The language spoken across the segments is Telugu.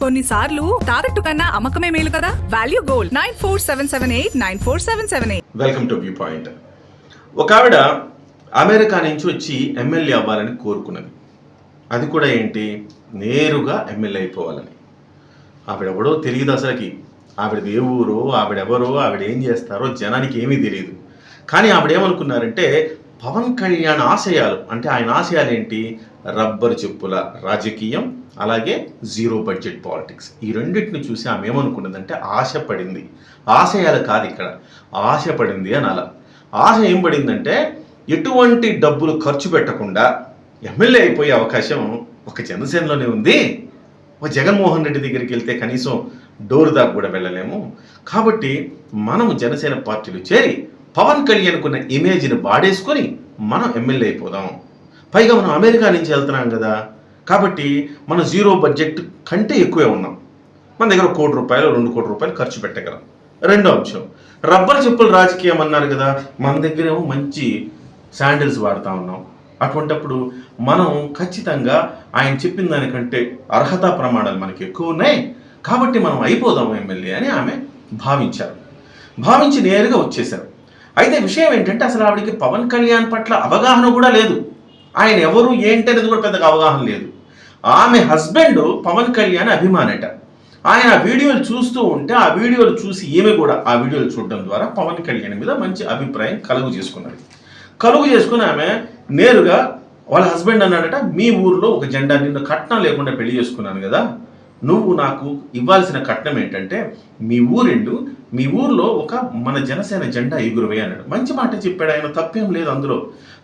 కొన్నిసార్లు తాకట్టు కన్నా అమ్మకమే మేలు కదా. Value gold 9477894778. Welcome to view point. ఒక ఆవిడ అమెరికా నుంచి వచ్చి ఎమ్మెల్యే అవ్వాలని కోరుకున్నది. అది కూడా ఏంటి, నేరుగా ఎమ్మెల్యే అయిపోవాలని. ఆవిడెవడో తెలియదు అసలుకి. ఆవిడది ఏ ఊరో, ఆవిడెవరో, ఆవిడ ఏం చేస్తారో జనానికి ఏమీ తెలియదు. కానీ ఆవిడేమనుకున్నారంటే పవన్ కళ్యాణ్ ఆశయాలు, అంటే ఆయన ఆశయాలు ఏంటి, రబ్బరు చెప్పుల రాజకీయం, అలాగే జీరో బడ్జెట్ పాలిటిక్స్. ఈ రెండింటిని చూసి ఆమె ఏమనుకున్నదంటే ఆశపడింది. ఆశయాలు కాదు ఇక్కడ, ఆశపడింది అని. అలా ఆశ ఏం పడిందంటే ఎటువంటి డబ్బులు ఖర్చు పెట్టకుండా ఎమ్మెల్యే అయిపోయే అవకాశం ఒక జనసేనలోనే ఉంది. ఒక జగన్మోహన్ రెడ్డి దగ్గరికి వెళ్తే కనీసం డోర్ దాకా కూడా వెళ్ళలేము. కాబట్టి మనము జనసేన పార్టీలు చేరి పవన్ కళ్యాణ్కున్న ఇమేజ్ని వాడేసుకొని మనం ఎమ్మెల్యే అయిపోదాం. పైగా మనం అమెరికా నుంచి వెళ్తున్నాం కదా, కాబట్టి మనం జీరో బడ్జెట్ కంటే ఎక్కువే ఉన్నాం. మన దగ్గర ₹1 కోటి, ₹2 కోట్ల ఖర్చు పెట్టగలం. రెండో అంశం, రబ్బర్ చెప్పుల రాజకీయం అన్నారు కదా, మన దగ్గరేమో మంచి శాండిల్స్ వాడుతూ ఉన్నాం. అటువంటప్పుడు మనం ఖచ్చితంగా ఆయన చెప్పిన దానికంటే అర్హతా ప్రమాణాలు మనకి ఎక్కువ ఉన్నాయి, కాబట్టి మనం అయిపోదాం ఎమ్మెల్యే అని ఆమె భావించారు. భావించి నేరుగా వచ్చేశారు. అయితే విషయం ఏంటంటే అసలు ఆవిడకి పవన్ కళ్యాణ్ పట్ల అవగాహన కూడా లేదు. ఆయన ఎవరు ఏంటి అనేది కూడా పెద్దగా అవగాహన లేదు. ఆమె హస్బెండ్ పవన్ కళ్యాణ్ అభిమానట. ఆయన వీడియోలు చూస్తూ ఉంటే ఆ వీడియోలు చూసి ఈమె కూడా ఆ వీడియోలు చూడడం ద్వారా పవన్ కళ్యాణ్ మీద మంచి అభిప్రాయం కలుగు చేసుకుని ఆమె నేరుగా వాళ్ళ హస్బెండ్ అన్నాడట, మీ ఊర్లో ఒక జెండా, నిన్ను కట్నం లేకుండా పెళ్లి చేసుకున్నాను కదా, నువ్వు నాకు ఇవ్వాల్సిన కట్నం ఏంటంటే మీ ఊర్లో ఒక మన జనసేన జెండా ఎగురవే అన్నాడు. మంచి మాట చెప్పాడు ఆయన, తప్పేం లేదు అందులో.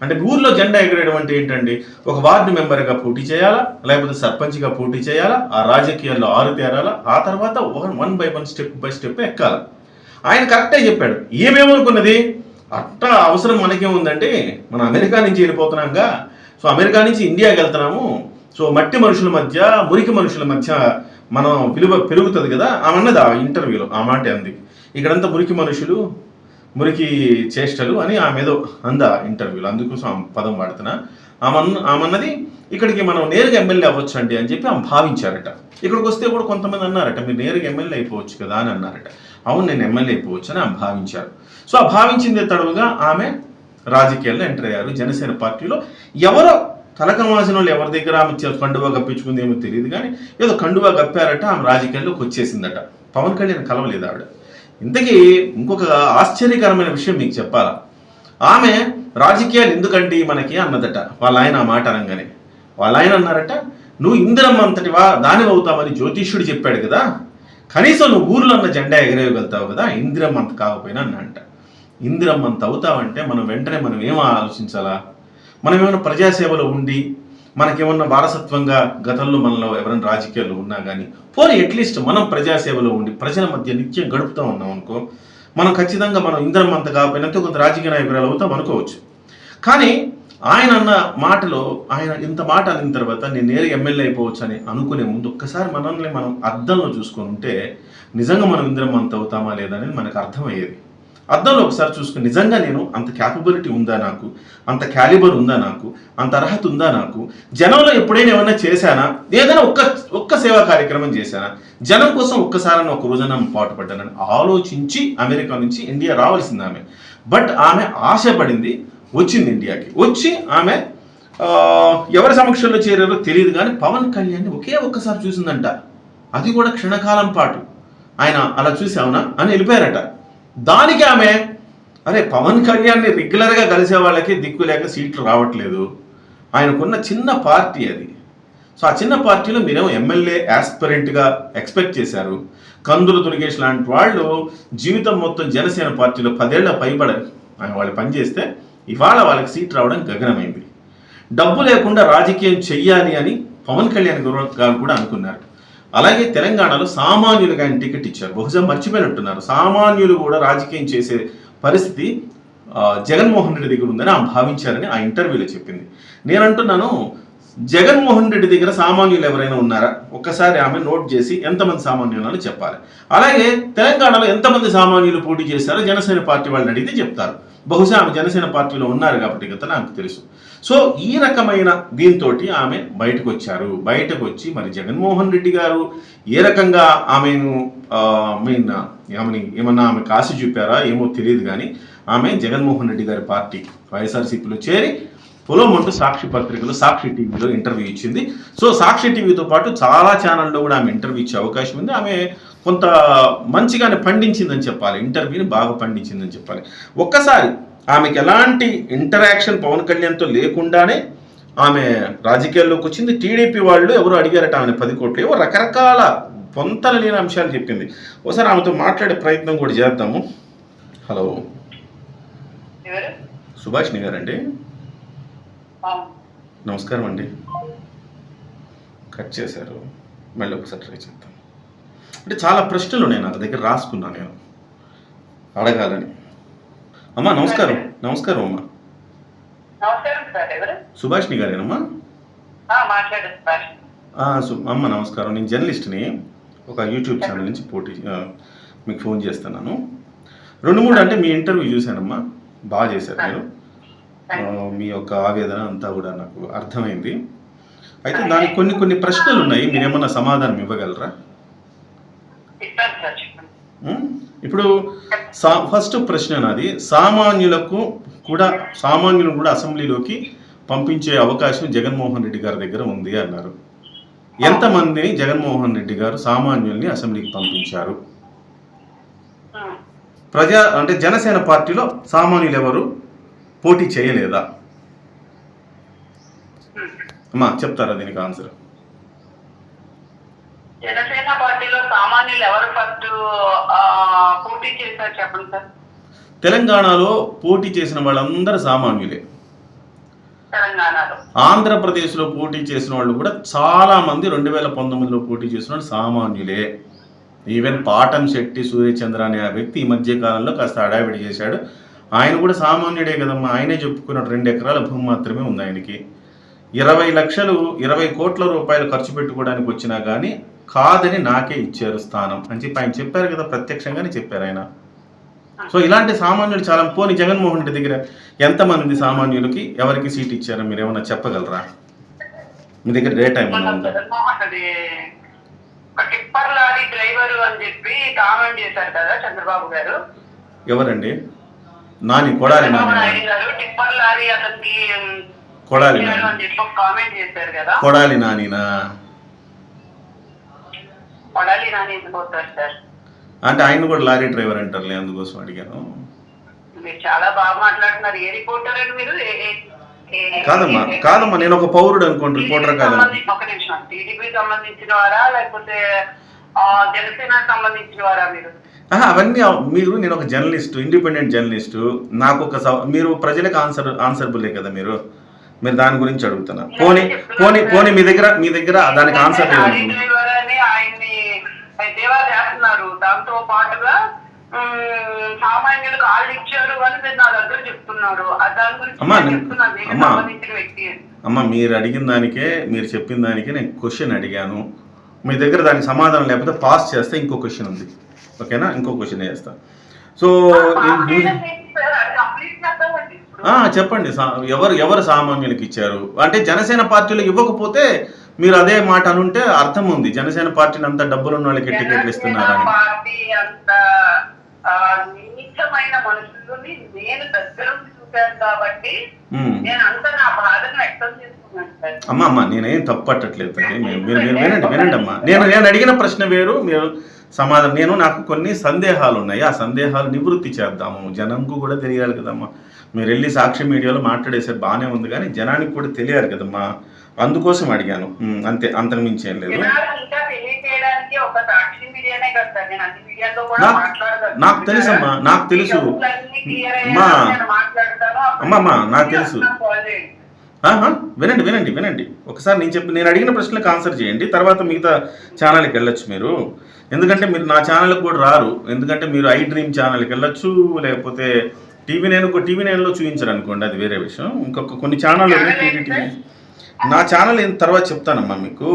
అంటే ఊర్లో జెండా ఎగరేయడం అంటే ఏంటండి, ఒక వార్డు మెంబర్గా పోటీ చేయాలా, లేకపోతే సర్పంచ్గా పోటీ చేయాలా, ఆ రాజకీయాల్లో ఆరుతేరాలా, ఆ తర్వాత 1 by 1 స్టెప్ బై స్టెప్ ఎక్కాలి. ఆయన కరెక్టే చెప్పాడు. ఏమేమనుకున్నది, అట్టా అవసరం మనకేముందంటే, మనం అమెరికా నుంచి వెళ్ళిపోతున్నాంగా, సో అమెరికా నుంచి ఇండియాకి వెళ్తున్నాము, సో మట్టి మనుషుల మధ్య, మురికి మనుషుల మధ్య మనం విలువ పెరుగుతుంది కదా. ఆమె అన్నది ఆ ఇంటర్వ్యూలో, ఆ మాట అంది. ఇక్కడంతా మురికి మనుషులు, మురికి చేష్టలు అని ఆమె ఏదో అందా ఇంటర్వ్యూలో, అందుకోసం ఆమె పదం వాడుతున్నా. ఆమెన్నది ఇక్కడికి మనం నేరుగా ఎమ్మెల్యే అవ్వచ్చు అండి అని చెప్పి ఆమె భావించారట. ఇక్కడికి వస్తే కూడా కొంతమంది అన్నారట, మీరు నేరుగా ఎమ్మెల్యే అయిపోవచ్చు కదా అని అన్నారట. అవును, నేను ఎమ్మెల్యే అయిపోవచ్చు అని ఆమె భావించారు. సో ఆ భావించిందే తడవుగా ఆమె రాజకీయాల్లో ఎంటర్ అయ్యారు. జనసేన పార్టీలో ఎవరో తలకమాసిన వాళ్ళు ఎవరి దగ్గర ఆమె కండువా కప్పించుకుంది ఏమో తెలియదు, కానీ ఏదో కండువా కప్పారట, ఆమె రాజకీయాల్లోకి వచ్చేసిందట. పవన్ కళ్యాణ్ కలవలేదు ఆవిడ. ఇంతకీ ఇంకొక ఆశ్చర్యకరమైన విషయం మీకు చెప్పాలా, ఆమె రాజకీయాలు ఎందుకండి మనకి అన్నదట వాళ్ళ ఆయన. ఆ మాట అనగానే వాళ్ళ ఆయన అన్నారట, నువ్వు ఇందిరమ్మ అంతటివా దాని అవుతావని జ్యోతిష్యుడు చెప్పాడు కదా, కనీసం నువ్వు ఊర్లో ఉన్న జెండా ఎగరేయగలుగుతావు కదా, ఇందిరమ్మ అంత కాకపోయినా అన్నంట. ఇందిరమ్మ అంత అవుతావంటే మనం వెంటనే ఏం ఆలోచించాలా, మనం ఏమైనా ప్రజాసేవలో ఉండి మనకేమన్నా వారసత్వంగా గతంలో మనలో ఎవరైనా రాజకీయాల్లో ఉన్నా కానీ, పోనీ అట్లీస్ట్ మనం ప్రజాసేవలో ఉండి ప్రజల మధ్య నిత్యం గడుపుతూ ఉన్నాం అనుకో, మనం ఖచ్చితంగా మనం ఇంద్రం అంత కాకపోయినంత కొంత రాజకీయ నాయకురాలు అవుతాం అనుకోవచ్చు. కానీ ఆయన అన్న మాటలో, ఆయన ఇంత మాట అన్న తర్వాత నేను నేరుగా ఎమ్మెల్యే అయిపోవచ్చు అని అనుకునే ముందు ఒక్కసారి మనల్ని మనం అద్దంలో చూసుకొని ఉంటే నిజంగా మనం ఇంద్రం అంత అవుతామా లేదా అనేది మనకు అర్థమయ్యేది. అద్దంలో ఒకసారి చూసుకుని నిజంగా నేను అంత క్యాపబిలిటీ ఉందా నాకు, అంత క్యాలిబర్ ఉందా నాకు, అంత అర్హత ఉందా నాకు, జనంలో ఎప్పుడైనా ఏమన్నా చేశానా, ఏదైనా ఒక్క సేవా కార్యక్రమం చేశానా, జనం కోసం ఒక్కసారి ఒక రోజున పాటుపడ్డానని ఆలోచించి అమెరికా నుంచి ఇండియా రావాల్సింది ఆమె. బట్ ఆమె ఆశపడింది, వచ్చింది ఇండియాకి. వచ్చి ఆమె ఎవరి సమక్షంలో చేరారో తెలియదు కానీ పవన్ కళ్యాణ్ని ఒక్కసారి చూసిందంట. అది కూడా క్షణకాలం పాటు. ఆయన అలా చూసి అవునా అని వెళ్ళిపోయారట. దానికి ఆమె, అరే పవన్ కళ్యాణ్ని రెగ్యులర్గా కలిసే వాళ్ళకి దిక్కు లేక సీట్లు రావట్లేదు, ఆయనకున్న చిన్న పార్టీ అది. సో ఆ చిన్న పార్టీలో మీరేమో ఎమ్మెల్యే యాస్పిరెంట్గా ఎక్స్పెక్ట్ చేశారు. కందులు దుర్గేష్ లాంటి వాళ్ళు జీవితం మొత్తం జనసేన పార్టీలో 10 ఏళ్ల పైబడి వాళ్ళు పనిచేస్తే ఇవాళ వాళ్ళకి సీట్ రావడం గగనమైంది. డబ్బు లేకుండా రాజకీయం చెయ్యాలి అని పవన్ కళ్యాణ్ గారు కూడా అనుకున్నారు. అలాగే తెలంగాణలో సామాన్యులుగా ఆయన టికెట్ ఇచ్చారు. బహుశా మర్చిపోయినట్టున్నారు, సామాన్యులు కూడా రాజకీయం చేసే పరిస్థితి జగన్మోహన్ రెడ్డి దగ్గర ఉందని ఆమె భావించారని ఆ ఇంటర్వ్యూలో చెప్పింది. నేను అంటున్నాను, జగన్మోహన్ రెడ్డి దగ్గర సామాన్యులు ఎవరైనా ఉన్నారా ఒక్కసారి ఆమె నోట్ చేసి ఎంతమంది సామాన్యులు చెప్పాలి. అలాగే తెలంగాణలో ఎంతమంది సామాన్యులు పోటీ చేశారో జనసేన పార్టీ వాళ్ళని అడిగితే చెప్తారు. బహుశా ఆమె జనసేన పార్టీలో ఉన్నారు కాబట్టి కదా నాకు తెలుసు. సో ఈ రకమైన దీంతో ఆమె బయటకు వచ్చారు. బయటకు వచ్చి మరి జగన్మోహన్ రెడ్డి గారు ఏ రకంగా ఆమెను ఆమెని ఏమన్నా ఆమె కాసి చూపారా ఏమో తెలియదు, కానీ ఆమె జగన్మోహన్ రెడ్డి గారి పార్టీ వైఎస్ఆర్సీపీలో చేరి పొలమంటూ సాక్షి పత్రికలో, సాక్షి టీవీలో ఇంటర్వ్యూ ఇచ్చింది. సో సాక్షి టీవీతో పాటు చాలా ఛానల్లో కూడా ఆమె ఇంటర్వ్యూ ఇచ్చే అవకాశం ఉంది. ఆమె కొంత మంచిగానే పండించిందని చెప్పాలి, ఇంటర్వ్యూని బాగా పండించిందని చెప్పాలి. ఒక్కసారి ఆమెకి ఎలాంటి ఇంటరాక్షన్ పవన్ కళ్యాణ్తో లేకుండానే ఆమె రాజకీయాల్లోకి వచ్చింది. టీడీపీ వాళ్ళు ఎవరు అడిగారట ఆమె 10 కోట్లు, ఏవో రకరకాల పొంతలు లేని అంశాలు చెప్పింది. ఒకసారి ఆమెతో మాట్లాడే ప్రయత్నం కూడా చేద్దాము. హలో, సుభాష్ని గారండి? నమస్కారం అండి. కట్ చేశారు, మళ్ళీ ఒకసారి ట్రై చేద్దాం. అంటే చాలా ప్రశ్నలు ఉన్నాయి నా దగ్గర, రాసుకున్నాను నేను అడగాలని. అమ్మా నమస్కారం. నమస్కారం అమ్మా. సుభాష్ని గారేనమ్మా? అమ్మ నమస్కారం. నేను జర్నలిస్ట్ని, ఒక యూట్యూబ్ ఛానల్ నుంచి మీకు ఫోన్ చేస్తున్నాను. 2-3 అంటే మీ ఇంటర్వ్యూ చూశానమ్మా, బాగా చేశారు మీరు. మీ యొక్క ఆవేదన అంతా కూడా నాకు అర్థమైంది. అయితే దానికి కొన్ని ప్రశ్నలు ఉన్నాయి, మీరేమన్నా సమాధానం ఇవ్వగలరా? ఇప్పుడు ఫస్ట్ ప్రశ్న నాది, సామాన్యులను కూడా అసెంబ్లీలోకి పంపించే అవకాశం జగన్మోహన్ రెడ్డి గారి దగ్గర ఉంది అన్నారు. ఎంతమందిని జగన్మోహన్ రెడ్డి గారు సామాన్యుల్ని అసెంబ్లీకి పంపించారు? అంటే జనసేన పార్టీలో సామాన్యులు ఎవరు పోటీ చేయలేదా? అమ్మా చెప్తారా దీనికి ఆన్సర్? జనసేన పార్టీలో సామాన్యులు ఎవరు ఫస్ట్ పోటీ చేశారు చెప్పండి సార్. తెలంగాణలో పోటీ చేసిన వాళ్ళందరూ సామాన్యులే. తెలంగాణలో, ఆంధ్రప్రదేశ్లో పోటీ చేసిన వాళ్ళు కూడా చాలా మంది 2019లో పోటీ చేసిన వాళ్ళు సామాన్యులే. ఈవెన్ పాటం శెట్టి సూర్యచంద్ర అనే ఆ వ్యక్తి ఈ మధ్య కాలంలో కాస్త హడావిడి చేశాడు. ఆయన కూడా సామాన్యుడే కదమ్మా. ఆయనే చెప్పుకున్నాడు 2 ఎకరాల భూమి మాత్రమే ఉంది ఆయనకి. 20 కోట్ల రూపాయలు ఖర్చు పెట్టుకోవడానికి వచ్చినా కానీ కాదని నాకే ఇచ్చారు స్థానం అని చెప్పి ఆయన చెప్పారు కదా, ప్రత్యక్షంగానే చెప్పారు ఆయన. సో ఇలాంటి సామాన్యులు చాలా. పోనీ జగన్మోహన్ రెడ్డి దగ్గర ఎంతమంది సామాన్యులకి ఎవరికి సీట్ ఇచ్చారో మీరు ఏమైనా చెప్పగలరా? మీ దగ్గర డేటా ఏమన్నా ఉందా? టిప్పర్ లారీ డ్రైవర్ అని చెప్పి కామెంట్ చేశారు కదా చంద్రబాబు గారు. ఎవరండి? నాని, కొడాలి నాని గారు. టిప్పర్ లారీ అతనికి కొడాలి అని చెప్పి కామెంట్ చేశారు కదా. కొడాలి నానినా? కొడాలి నాని ఎందుకు అవుతారు సార్? అంటే ఆయన కూడా లారీ డ్రైవర్ అంటారులే, అందుకోసం అడిగాను. మీరు చాలా బాగా మాట్లాడుతున్నారు. ఏ రిపోర్టర్ అని మీరు? కాదమ్మా నేను ఒక పౌరుడు అనుకోండి, రిపోర్టర్ కాదు. ఒక నిమిషం, టీడీపీ సంబంధించిన వారా లేకపోతే జనసేన సంబంధించిన వారా మీరు? అవన్నీ నేను ఒక జర్నలిస్టు, ఇండిపెండెంట్ జర్నలిస్టు. నాకు మీరు ప్రజలకు ఆన్సర్బులే కదా మీరు దాని గురించి అడుగుతున్నా. పోనీ మీ దగ్గర దానికి ఆన్సర్ లేదనుకుంటున్నా. చేస్తున్నారు దాంతో పాటుగా సామాన్యులు కాళ్ళు ఇచ్చారు అని మీరు నా దగ్గర చెప్తున్నారు. దాని గురించి వ్యక్తి. అమ్మ మీరు అడిగిన దానికే, మీరు చెప్పిన దానికే నేను క్వశ్చన్ అడిగాను. మీ దగ్గర దానికి సమాధానం లేకపోతే పాస్ చేస్తే ఇంకో క్వశ్చన్ ఉంది, ఓకేనా? ఇంకో క్వశ్చన్ చేస్తా. సో చెప్పండి, ఎవరు సామాన్యులకు ఇచ్చారు అంటే జనసేన పార్టీలో ఇవ్వకపోతే మీరు అదే మాట అనుంటే అర్థం ఉంది. జనసేన పార్టీని అంత డబ్బులు ఉన్న వాళ్ళకి టికెట్లు ఇస్తున్నారని. అమ్మా నేనేం తప్పట్టట్లేదు. మీరు వినండి అమ్మా. నేను అడిగిన ప్రశ్న వేరు, మీరు సమాధానం. నాకు కొన్ని సందేహాలు ఉన్నాయి, ఆ సందేహాలు నివృత్తి చేద్దాము. జనంకు కూడా తెలియాలి కదమ్మా. మీరు వెళ్ళి సాక్షి మీడియాలో మాట్లాడేసారు, బాగానే ఉంది, కానీ జనానికి కూడా తెలియాలి కదమ్మా. అందుకోసం అడిగాను, అంతే, అంతకు మించి ఏం లేదు. నాకు తెలుసమ్మా, నాకు తెలుసు అమ్మా, నాకు తెలుసు. వినండి ఒకసారి నేను అడిగిన ప్రశ్నలకు ఆన్సర్ చేయండి, తర్వాత మిగతా ఛానల్కి వెళ్ళొచ్చు మీరు. ఎందుకంటే మీరు నా ఛానల్కి కూడా రారు, ఎందుకంటే మీరు ఐ డ్రీమ్ ఛానల్కి వెళ్ళొచ్చు, లేకపోతే టీవీ నైన్లో చూపించరు అనుకోండి, అది వేరే విషయం. కొన్ని ఛానళ్ళు ఉన్నాయి టీవీ. నా ఛానల్ తర్వాత చెప్తానమ్మా మీకు.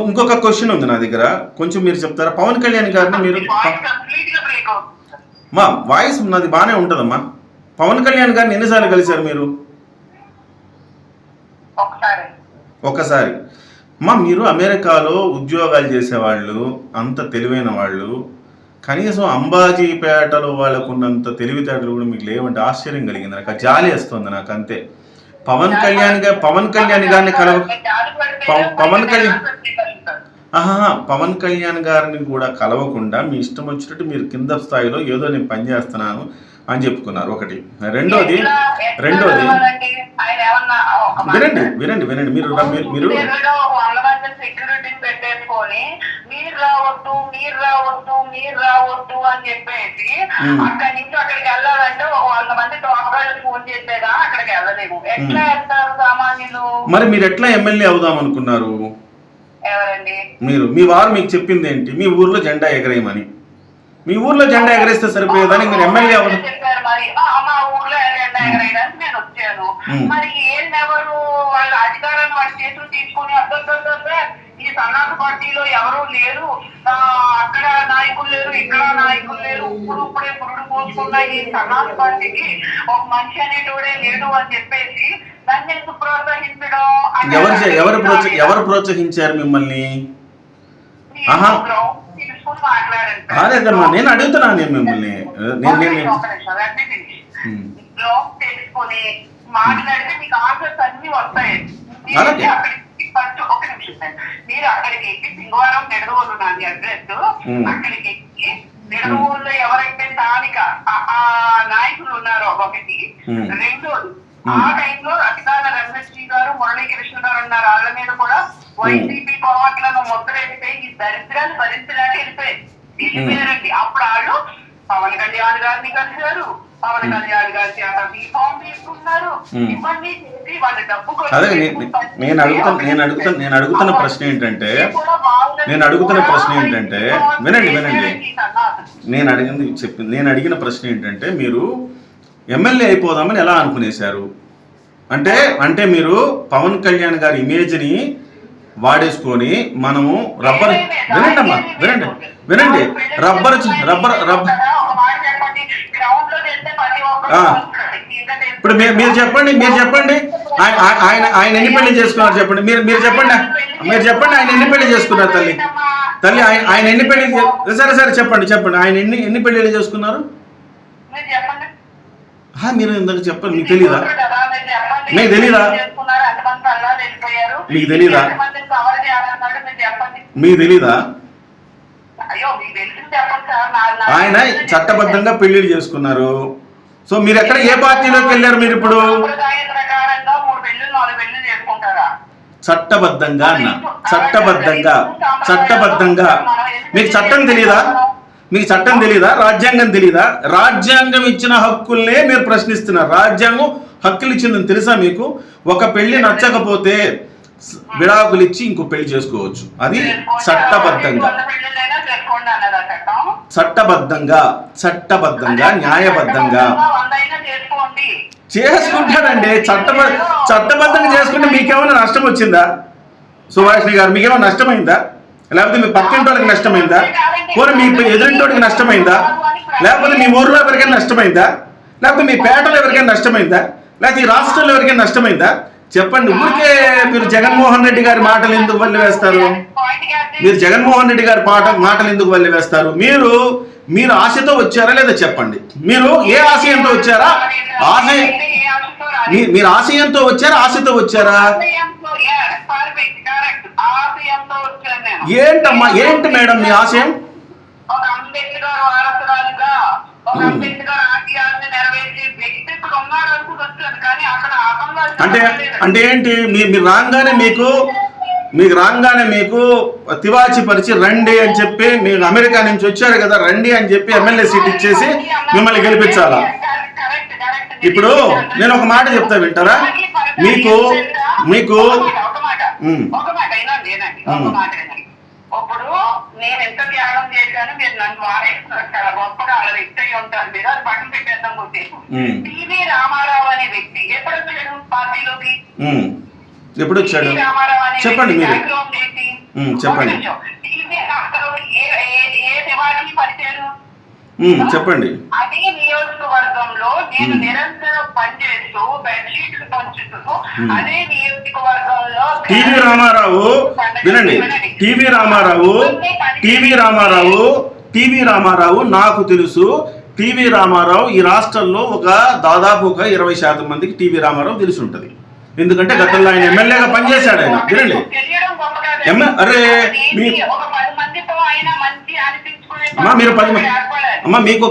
ఇంకొక క్వశ్చన్ ఉంది నా దగ్గర, కొంచెం మీరు చెప్తారా? పవన్ కళ్యాణ్ గారిని మీరు మా వాయిస్ ఉన్నది బాగానే ఉంటుందమ్మా. పవన్ కళ్యాణ్ గారిని ఎన్నిసార్లు కలిశారు మీరు? ఒక్కసారి. అమ్మా మీరు అమెరికాలో ఉద్యోగాలు చేసేవాళ్ళు, అంత తెలివైన వాళ్ళు, కనీసం అంబాజీపేటలో వాళ్ళకున్నంత తెలివితేటలు కూడా మీకు లేవంటే ఆశ్చర్యం కలిగింది నాకు. జాలి వేస్తుంది నాకు అంతే. పవన్ కళ్యాణ్ గారిని పవన్ కళ్యాణ్ గారిని కూడా కలవకుండా మీ ఇష్టం వచ్చినట్టు మీరు కింద స్థాయిలో ఏదో నేను పని చేస్తున్నాను అని చెప్పుకున్నారు. ఒకటి. రెండోది వినండి మీరు మీరు రావద్దు అని చెప్పేసి అక్కడి నుంచి అక్కడికి వెళ్ళాలంటే 100 మంది తోకగాళ్ళు ఫోన్ చేసేదా అక్కడికి వెళ్ళలేము. ఎట్లా వెళ్తారు సామాన్యులు? మరి మీరు ఎట్లా ఎమ్మెల్యే అవుదాం అనుకున్నారు? ఎవరండి? మీరు. మీ వారు మీకు చెప్పింది ఏంటి? మీ ఊర్లో జెండా ఎగరేయమని. మీ ఊర్లో జెండా ఎగరేస్తే సరిపోయేదని మీరు ఎమ్మెల్యే అవ్వదు. మరి మా ఊర్లో జెండా ఎగరేయడానికి నేను వచ్చాను. మరి ఎవరు వాళ్ళ అధికారాన్ని వాళ్ళ చేతులు తీసుకుని ఈ సన్నాస పార్టీలో ఎవరు లేరు, అక్కడ నాయకులు లేరు, ఇక్కడ నాయకులు లేరు, ఇప్పుడే పురుడు పోసుకున్న ఈ సన్నాస పార్టీకి ఒక మనిషి అనేటోడే లేడు అని చెప్పేసి నన్ను ఎందుకు ప్రోత్సహించడం? ఎవరు ప్రోత్సహించారు మిమ్మల్ని? నేను అడుగుతున్నాను మిమ్మల్ని. తెలుసుకొని మాట్లాడితే మీకు ఆన్సర్స్ అన్ని వస్తాయి. ఒక నిమిషం, మీరు అక్కడికి ఎక్కి సింగవరం నిడదవోలు నాది అడ్రస్, అక్కడికి ఎక్కి నిడదవోలులో ఎవరైతే స్థానిక నాయకులు ఉన్నారో ఒకటి. రెండోది, ఆ టైంలో అధికార రమేష్ గారు, మురళీకృష్ణ గారు ఉన్నారు. వాళ్ళ మీద కూడా వైసీపీ కోవట్లను ముద్రేస్తే ఈ దరిద్రాన్ని భరించడానికి వెళ్ళిపోయారండి. అప్పుడు వాళ్ళు పవన్ కళ్యాణ్ గారిని కలిశారు. పవన్ కళ్యాణ్ గారి చేత బీఫామ్ తీసుకున్నారు. ఇవన్నీ చేసి వాళ్ళ డబ్బు నేను అడుగుతున్న ప్రశ్న ఏంటంటే వినండి. నేను అడిగిన ప్రశ్న ఏంటంటే మీరు ఎమ్మెల్యే అయిపోదామని ఎలా అనుకునేశారు? అంటే మీరు పవన్ కళ్యాణ్ గారి ఇమేజ్ని వాడేసుకొని మనము వినండి రబ్బర్ ఇప్పుడు మీరు చెప్పండి ఆయన ఎన్ని పెళ్లి చేసుకున్నారు చెప్పండి. మీరు చెప్పండి ఆయన ఎన్ని పెళ్లి చేసుకున్నారు తల్లి ఆయన ఎన్ని పెళ్లి సరే చెప్పండి ఆయన ఎన్ని పెళ్లిళ్ళు చేసుకున్నారు? మీరు ఇందాక చెప్పండి. మీకు తెలీదా? ఆయన చట్టబద్ధంగా పెళ్లిళ్ళు చేసుకున్నారు. సో మీరు ఎక్కడ ఏ పార్టీలోకి వెళ్ళారు? మీరు ఇప్పుడు చట్టబద్ధంగా మీకు చట్టం తెలీదా? రాజ్యాంగం తెలీదా? రాజ్యాంగం ఇచ్చిన హక్కుల్నే మీరు ప్రశ్నిస్తున్నారు. రాజ్యాంగం హక్కులు ఇచ్చిందని తెలుసా మీకు? ఒక పెళ్లి నచ్చకపోతే విడాకులు ఇచ్చి ఇంకో పెళ్లి చేసుకోవచ్చు. అది చట్టబద్ధంగా న్యాయబద్ధంగా చేసుకుంటాడండి. చట్టబద్ధంగా చేసుకుంటే మీకేమైనా నష్టం వచ్చిందా? సుభాష్ని గారు మీకేమైనా నష్టమైందా? లేకపోతే మీ పక్కింటి వాళ్ళకి నష్టమైందా? పోనీ మీ ఎదురింటోడికి నష్టమైందా? లేకపోతే మీ ఊర్లో ఎవరికైనా నష్టమైందా? లేకపోతే మీ పేటలో ఎవరికైనా నష్టమైందా? లేకపోతే ఈ రాష్ట్రంలో ఎవరికైనా నష్టమైందా? చెప్పండి. ఊరికే మీరు జగన్మోహన్ రెడ్డి గారి మాటలు ఎందుకు వల్లి వేస్తారు? మీరు ఆశతో వచ్చారా లేదా చెప్పండి. మీరు ఏ ఆశయంతో వచ్చారా? మీరు ఆశయంతో వచ్చారా, ఆశతో వచ్చారా? ఏంటి మేడం మీ ఆశయం? అంటే ఏంటి? మీకు రాగానే మీకు తివాచి పరిచి రండి అని చెప్పి, మీరు అమెరికా నుంచి వచ్చారు కదా రండి అని చెప్పి ఎమ్మెల్యే సీట్ ఇచ్చేసి మిమ్మల్ని గెలిపించాలా? ఇప్పుడు నేను ఒక మాట చెప్తా, వింటారా? మీకు ఇప్పుడు నేను ఎంత త్యాగం చేశాను, మీరు నన్ను వారేస్తున్నారు చాలా గొప్పగా అలా వ్యక్తి అయి ఉంటారు. మీరు అది పక్కన పెట్టేద్దాం. టీవీ రామారావు అనే వ్యక్తి ఎప్పుడు వచ్చాడు పార్టీలోకి? ఎప్పుడు వచ్చాడు చెప్పండి. మీరు చెప్పండి. ఏ తివారికి పరిచారు? చెప్పండి. అదే నియోజకవర్గంలో నేను నిరంతరం పనిచేస్తూ బెడ్షీట్లు పంచుతూ అదే నియోజకవర్గంలో టీవీ రామారావు వినండి, టీవీ రామారావు నాకు తెలుసు. టీవీ రామారావు ఈ రాష్ట్రంలో దాదాపు 20% మందికి టీవీ రామారావు తెలిసి ఉంటుంది. ఎందుకంటే గతంలో ఆయన ఎమ్మెల్యేగా పనిచేశాడు. ఆయన వినండి, అరే మీరు 10 మంది అమ్మా, మీకు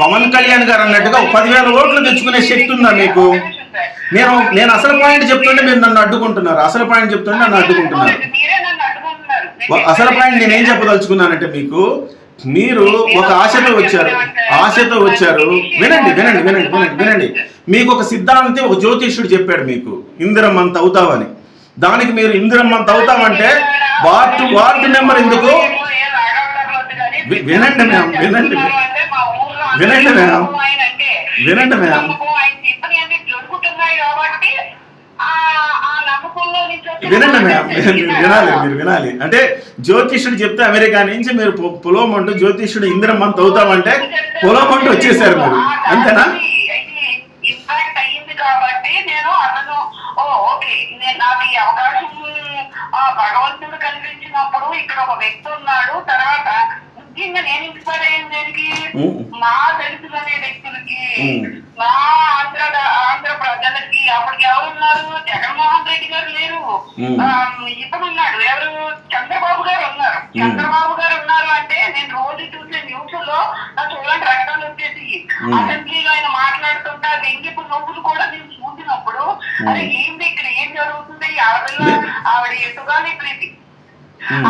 పవన్ కళ్యాణ్ గారు అన్నట్టుగా 10,000 ఓట్లు తెచ్చుకునే శక్తి ఉందా మీకు? నేను అసలు పాయింట్ చెప్తుంటే మీరు నన్ను అడ్డుకుంటున్నారు. అసలు పాయింట్ నేనేం చెప్పదలుచుకున్నానంటే, మీరు ఒక ఆశతో వచ్చారు. వినండి. మీకు ఒక సిద్ధాంతి, ఒక జ్యోతిష్యుడు చెప్పాడు మీకు ఇందిరమ్మంత అవుతావని. దానికి మీరు ఇందిరమ్మంత అవుతామంటే వార్డు మెంబర్ ఎందుకు? వినండి మ్యామ్. మీరు వినాలి. అంటే జ్యోతిష్యుడు చెప్తే అమెరికా నుంచి మీరు పొలమంటూ జ్యోతిష్యుడు ఇందిరమ్మంత అవుతామంటే పొలమంటూ వచ్చేసారు మీరు, అంతేనా? కాబట్టి నేను అతను ఓకే, నాకు ఈ అవకాశం భగవంతుడు కల్పించినప్పుడు ఇక్కడ ఒక వ్యక్తి ఉన్నాడు. తర్వాత ముఖ్యంగా నేను ఇన్స్పైర్ అయ్యింది దేనికి? నా దళితులనే వ్యక్తులకి, నా ఆంధ్ర ప్రజలకి. అప్పటికి ఎవరున్నారు? జగన్మోహన్ రెడ్డి గారు లేరు, ఇతనున్నాడు, ఎవరు? చంద్రబాబు గారు ఉన్నారు. అంటే నేను రోజు చూసే న్యూస్ లో నా చూడండి రక్తాలు వచ్చేసి అసెంబ్లీలో ఆయన మాట్లాడుతుంటా దెంగిపు నవ్వులు కూడా నేను చూసినప్పుడు అరే ఏంటి ఇక్కడ ఏం జరుగుతుంది? ఆవిడ ఎటుగానే ప్రీతి,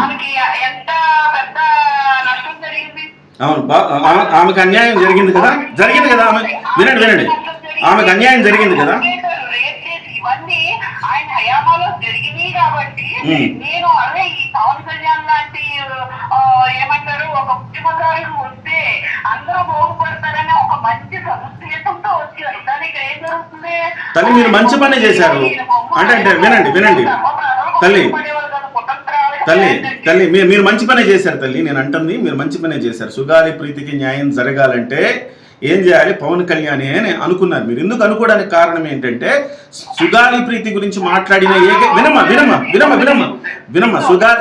ఆమెకి ఎంత పెద్ద నష్టం జరిగింది. ఆమెకు అన్యాయం జరిగింది కదా. వినండి, ఆమెకు అన్యాయం జరిగింది కదా. ఇవన్నీ ఆయన హయామాలో జరిగినాయి కాబట్టి నేను అదే ఈ పవన్ కళ్యాణ్ లాంటి ఏమంటారు ఒక ముఖ్యమంత్రి వస్తే అందరూ బాగుపడతారని ఒక మంచి సంస్కృతంతో వచ్చారు. కానీ ఇక్కడ ఏం జరుగుతుంది? తల్లి, మీరు మంచి పని చేశారు. అంటే వినండి తల్లి, మీరు మంచి పనే చేశారు తల్లి. నేను అంటుంది మీరు మంచి పనే చేశారు. సుగాలి ప్రీతికి న్యాయం జరగాలంటే ఏం చేయాలి? పవన్ కళ్యాణ్ అని అనుకున్నారు. మీరు ఎందుకు అనుకోవడానికి కారణం ఏంటంటే, సుగాలి ప్రీతి గురించి మాట్లాడిన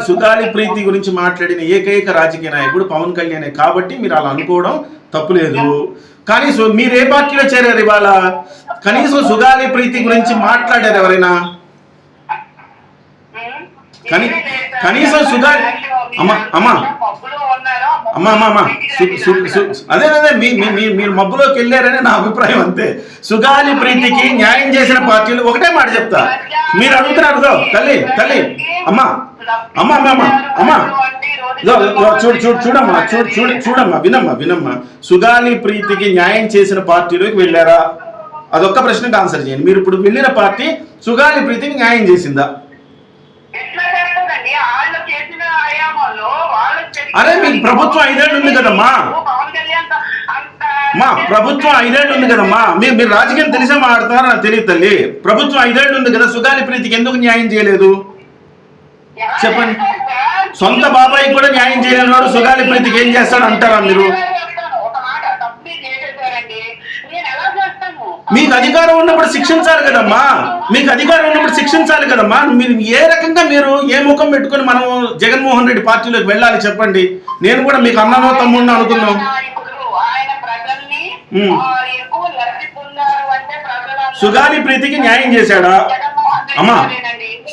సుగాలి ప్రీతి గురించి మాట్లాడిన ఏకైక రాజకీయ నాయకుడు పవన్ కళ్యాణే. కాబట్టి మీరు అలా అనుకోవడం తప్పులేదు. కానీ మీరు ఏ పార్టీలో చేరారు ఇవాళ? కనీసం సుగాలి ప్రీతి గురించి మాట్లాడారు ఎవరైనా? కనీసం సుగాలి అదే మీరు మబ్బులోకి వెళ్ళారని నా అభిప్రాయం, అంతే. సుగాలి ప్రీతికి న్యాయం చేసిన పార్టీలు ఒకటే మాట చెప్తా. మీరు అడుగుతున్నారు తల్లి చూడమ్మా వినమ్మా. సుగాలి ప్రీతికి న్యాయం చేసిన పార్టీలోకి వెళ్ళారా? అదొక్క ప్రశ్నకు ఆన్సర్ చేయండి. మీరు ఇప్పుడు వెళ్ళిన పార్టీ సుగాలి ప్రీతికి న్యాయం చేసిందా? అరే మీకు ప్రభుత్వం 5 ఏళ్ళు ఉంది కదమ్మా. ప్రభుత్వం 5 ఏళ్ళు ఉంది కదమ్మా. మీరు రాజకీయం తెలిసే మాట్లాడుతున్నారా? నాకు తెలియదు తల్లి. ప్రభుత్వం 5 ఏళ్ళు ఉంది కదా, సుగాలి ప్రీతికి ఎందుకు న్యాయం చేయలేదు చెప్పండి? సొంత బాబాయి కూడా న్యాయం చేయలేనివాడు సుగాలి ప్రీతికి ఏం చేస్తాడు అంటారా మీరు? మీకు అధికారం ఉన్నప్పుడు శిక్షించాలి కదమ్మా. మీరు ఏ రకంగా ఏ ముఖం పెట్టుకుని మనం జగన్మోహన్ రెడ్డి పార్టీలోకి వెళ్ళాలి చెప్పండి? నేను కూడా మీకు అన్ననో తమ్ముడినో అనుకున్నాం. సుగాలి ప్రీతికి న్యాయం చేశాడా అమ్మా?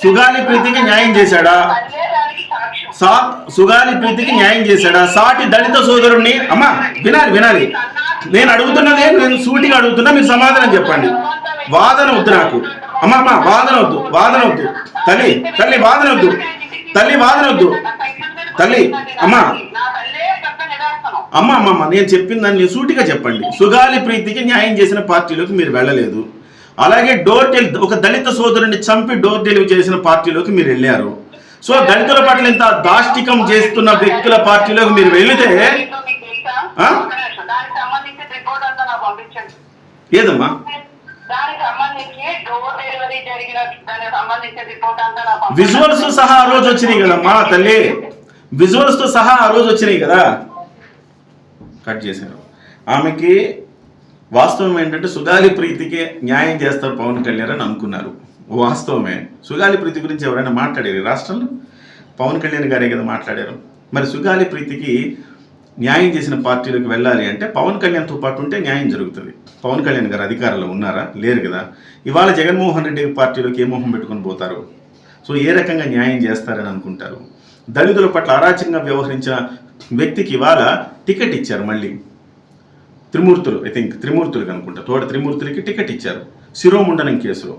సుగాలి ప్రీతికి న్యాయం చేశాడా? సాటి దళిత సోదరుణ్ణి అమ్మా వినాలి. నేను అడుగుతున్నదే, నేను సూటిగా అడుగుతున్నా, మీరు సమాధానం చెప్పండి. వాదన వద్దు నాకు. వాదన వద్దు తల్లి వాదన వద్దు అమ్మా నేను చెప్పిందని సూటిగా చెప్పండి. సుగాలి ప్రీతికి న్యాయం చేసిన పార్టీలోకి మీరు వెళ్ళలేదు. అలాగే ఒక దళిత సోదరుని చంపి డోర్ డెలివరీ చేసిన పార్టీలోకి మీరు వెళ్ళారు. సో దళితుల పట్ల ఇంత దాష్టికం చేస్తున్న వ్యక్తుల పార్టీలోకి మీరు వెళితే ఏదమ్మా విజువల్స్ సహా ఆ రోజు వచ్చినాయి కదమ్మా తల్లి. విజువల్స్ తో సహా ఆ రోజు వచ్చినాయి కదా. కట్ చేశారు. ఆమెకి వాస్తవం ఏంటంటే సుగాలి ప్రీతికి న్యాయం చేస్తారు పవన్ కళ్యాణ్ అని అనుకున్నారు. వాస్తవమే. సుగాలి ప్రీతి గురించి ఎవరైనా మాట్లాడారు ఈ రాష్ట్రంలో? పవన్ కళ్యాణ్ గారే కదా మాట్లాడారు. మరి సుగాలి ప్రీతికి న్యాయం చేసిన పార్టీలోకి వెళ్ళాలి అంటే పవన్ కళ్యాణ్తో పాటు ఉంటే న్యాయం జరుగుతుంది. పవన్ కళ్యాణ్ గారు అధికారంలో ఉన్నారా? లేరు కదా. ఇవాళ జగన్మోహన్ రెడ్డి పార్టీలోకి ఏ మొహం పెట్టుకొని పోతారు? సో ఏ రకంగా న్యాయం చేస్తారని అనుకుంటారు? దళితుల పట్ల అరాచకంగా వ్యవహరించిన వ్యక్తికి ఇవాళ టికెట్ ఇచ్చారు. మళ్ళీ త్రిమూర్తులు, ఐ థింక్ త్రిమూర్తులకి అనుకుంటా, తోట త్రిమూర్తులకి టికెట్ ఇచ్చారు శిరోముండనం కేసులో.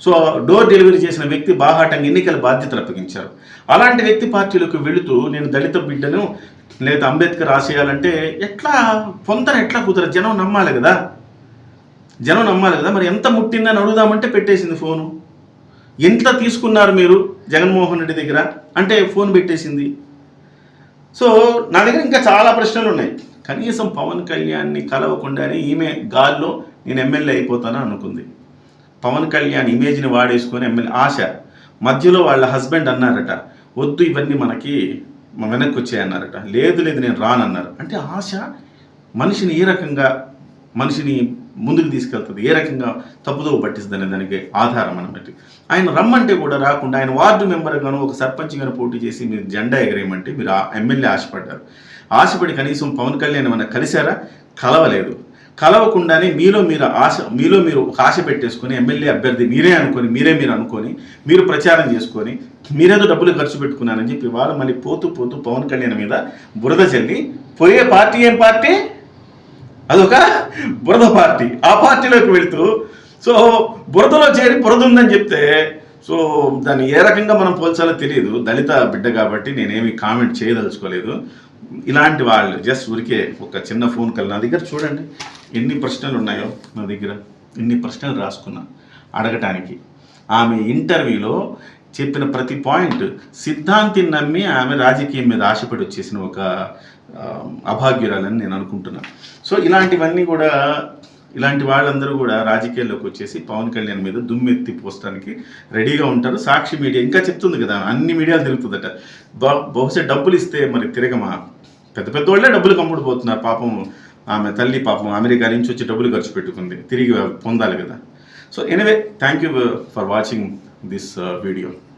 సో డోర్ డెలివరీ చేసిన వ్యక్తి బాహాటంగా ఎన్నికల బాధ్యతలు అప్పగించారు. అలాంటి వ్యక్తి పార్టీలోకి వెళుతూ నేను దళిత బిడ్డను లేదా అంబేద్కర్ ఆశయాలంటే ఎట్లా పొందన ఎట్లా కుదరదు? జనం నమ్మాలి కదా, జనం నమ్మాలి కదా. మరి ఎంత ముట్టిందని అడుగుదామంటే పెట్టేసింది ఫోను. ఎంత తీసుకున్నారు మీరు జగన్మోహన్ రెడ్డి దగ్గర అంటే ఫోన్ పెట్టేసింది. సో నా దగ్గర ఇంకా చాలా ప్రశ్నలు ఉన్నాయి. కనీసం పవన్ కళ్యాణ్ని కలవకుండానే ఈమె గాల్లో నేను ఎమ్మెల్యే అయిపోతాను అనుకుంది. పవన్ కళ్యాణ్ ఇమేజ్ని వాడేసుకొని ఎమ్మెల్యే ఆశ. మధ్యలో వాళ్ళ హస్బెండ్ అన్నారట, వద్దు ఇవన్నీ మనకి వెనక్కి వచ్చాయన్నారట. లేదు లేదు నేను రానన్నారు. అంటే ఆశ మనిషిని ఏ రకంగా మనిషిని ముందుకు తీసుకెళ్తుంది, ఏ రకంగా తప్పుదో పట్టిస్తుంది అనే దానికి ఆధారం అన్నమాట. ఆయన రమ్మంటే కూడా రాకుండా ఆయన వార్డు మెంబర్గాను ఒక సర్పంచ్ గాను పోటీ చేసి మీరు జెండా ఎగరేయమంటే మీరు ఎమ్మెల్యే ఆశపడ్డారు. ఆశపడి కనీసం పవన్ కళ్యాణ్ ఏమన్నా కలిశారా? కలవలేదు. కలవకుండానే మీలో మీరు ఒక ఆశ పెట్టేసుకొని ఎమ్మెల్యే అభ్యర్థి మీరే అనుకొని మీరు ప్రచారం చేసుకొని మీరేదో డబ్బులు ఖర్చు పెట్టుకున్నారని చెప్పి ఇవాళ మళ్ళీ పోతూ పవన్ కళ్యాణ్ మీద బురద చల్లి పోయే పార్టీ ఏం పార్టీ? అదొక బురద పార్టీ. ఆ పార్టీలోకి వెళుతూ సో బురదలో చేరి బురద ఉందని చెప్తే సో దాన్ని ఏ రకంగా మనం పోల్చాలో తెలియదు. దళిత బిడ్డ కాబట్టి నేనేమి కామెంట్ చేయదలుచుకోలేదు. ఇలాంటి వాళ్ళు జస్ట్ ఊరికే ఒక చిన్న ఫోన్ కాల్. నా దగ్గర చూడండి ఎన్ని ప్రశ్నలు ఉన్నాయో, నా దగ్గర ఇన్ని ప్రశ్నలు రాసుకున్నా అడగటానికి. ఆమె ఇంటర్వ్యూలో చెప్పిన ప్రతి పాయింట్ సిద్ధాంతిని నమ్మి ఆమె రాజకీయం మీద ఆశపడి వచ్చేసిన ఒక అభాగ్యురాలని నేను అనుకుంటున్నాను. సో ఇలాంటి వాళ్ళందరూ కూడా రాజకీయాల్లోకి వచ్చేసి పవన్ కళ్యాణ్ మీద దుమ్మెత్తి పోస్టానికి రెడీగా ఉంటారు. సాక్షి మీడియా ఇంకా చెప్తుంది కదా, అన్ని మీడియాలు తిరుగుతుందట. బహుశా డబ్బులు ఇస్తే మరి తిరగమా? పెద్ద వాళ్ళే డబ్బులు కమ్ముడిపోతున్నారు. పాపం ఆమె తల్లి పాపం అమెరికా నుంచి వచ్చి డబ్బులు ఖర్చు పెట్టుకుంది, తిరిగి పొందాలి కదా. So anyway, thank you for watching this video.